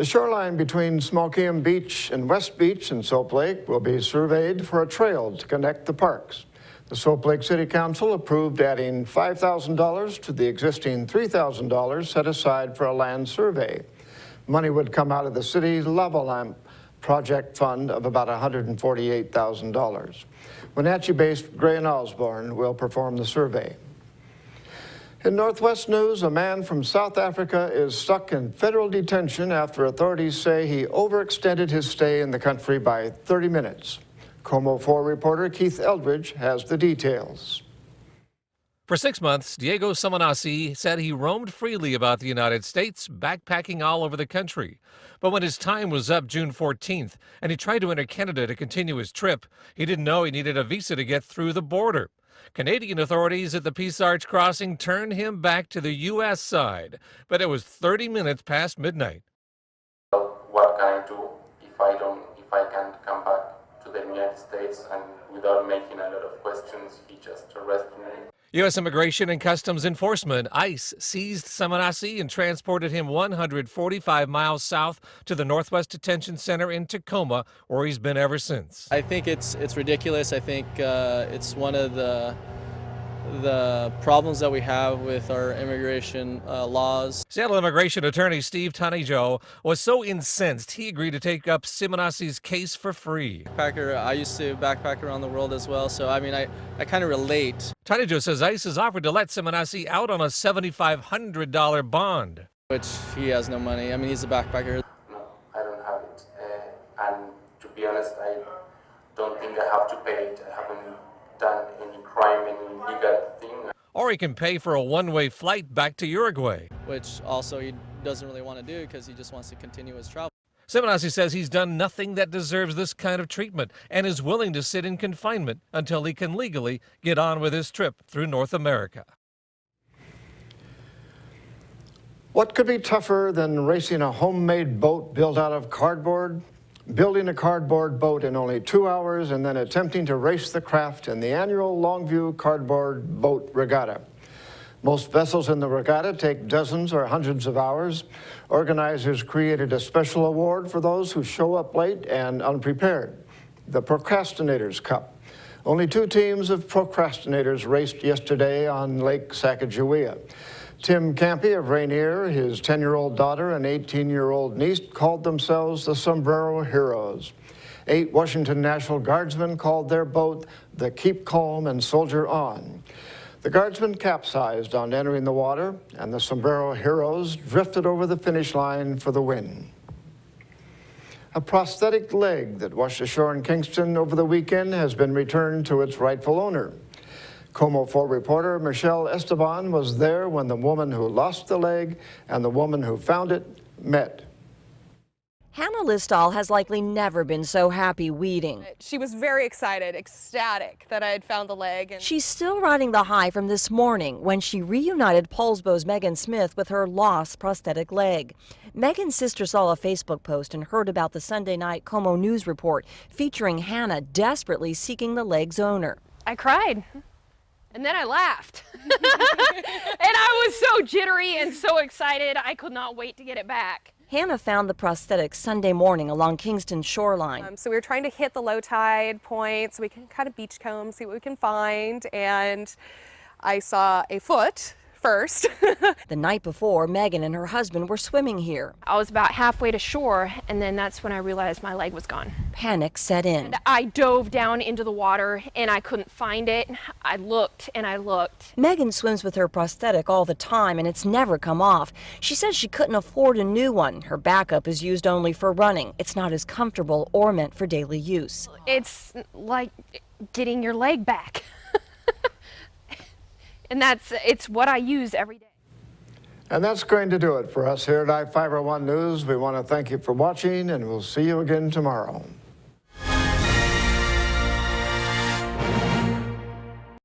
The shoreline between Smokeum Beach and West Beach in Soap Lake will be surveyed for a trail to connect the parks. The Soap Lake City Council approved adding $5,000 to the existing $3,000 set aside for a land survey. Money would come out of the city's lava lamp project fund of about $148,000. Wenatchee-based Gray and Osborne will perform the survey. In Northwest news, a man from South Africa is stuck in federal detention after authorities say he overextended his stay in the country by 30 minutes. Como 4 reporter Keith Eldridge has the details. For 6 months, Diego Samanasi said he roamed freely about the United States, backpacking all over the country. But when his time was up June 14th and he tried to enter Canada to continue his trip, he didn't know he needed a visa to get through the border. Canadian authorities at the Peace Arch crossing turned him back to the U.S. side, but it was 30 minutes past midnight. What can I do if I can't come back to the United States? And without making a lot of questions, he just arrested me. U.S. Immigration and Customs Enforcement, ICE, seized Samanasi and transported him 145 miles south to the Northwest Detention Center in Tacoma, where he's been ever since. I think it's ridiculous. I think it's one of the problems that we have with our immigration laws. Seattle immigration attorney Steve Tanijo was so incensed he agreed to take up Samanasi's case for free. I used to backpack around the world as well, so I mean, I kind of relate. Tanijo says ICE has offered to let Samanasi out on a $7,500 bond. Which he has no money. I mean, he's a backpacker. No, I don't have it. And to be honest, I don't think I have to pay it. I haven't done any crime, any illegal thing. Or he can pay for a one-way flight back to Uruguay. Which also he doesn't really want to do because he just wants to continue his travel. Samanasi says he's done nothing that deserves this kind of treatment and is willing to sit in confinement until he can legally get on with his trip through North America. What could be tougher than racing a homemade boat built out of cardboard? Building a cardboard boat in only 2 hours and then attempting to race the craft in the annual Longview Cardboard Boat Regatta. Most vessels in the regatta take dozens or hundreds of hours. Organizers created a special award for those who show up late and unprepared, the Procrastinators Cup. Only 2 teams of procrastinators raced yesterday on Lake Sacagawea. Tim Campy of Rainier, his 10-year-old daughter and 18-year-old niece called themselves the Sombrero Heroes. 8 Washington National Guardsmen called their boat the Keep Calm and Soldier On. The Guardsmen capsized on entering the water, and the Sombrero Heroes drifted over the finish line for the win. A prosthetic leg that washed ashore in Kingston over the weekend has been returned to its rightful owner. Como 4 reporter Michelle Esteban was there when the woman who lost the leg and the woman who found it met. Hannah Listall has likely never been so happy weeding. She was very excited, ecstatic that I had found the leg. And she's still riding the high from this morning when she reunited Poulsbo's Megan Smith with her lost prosthetic leg. Megan's sister saw a Facebook post and heard about the Sunday night Como News report featuring Hannah desperately seeking the leg's owner. I cried. And then I laughed. And I was so jittery and so excited, I could not wait to get it back. Hannah found the prosthetic Sunday morning along Kingston's shoreline. So we were trying to hit the low tide point so we can kind of beachcomb, see what we can find. And I saw a foot first. The night before, Megan and her husband were swimming here. I was about halfway to shore, and then that's when I realized my leg was gone. Panic set in. And I dove down into the water, and I couldn't find it. I looked and I looked. Megan swims with her prosthetic all the time, and it's never come off. She says she couldn't afford a new one. Her backup is used only for running. It's not as comfortable or meant for daily use. It's like getting your leg back. And it's what I use every day. And that's going to do it for us here at iFIBER 1 News. We want to thank you for watching, and we'll see you again tomorrow.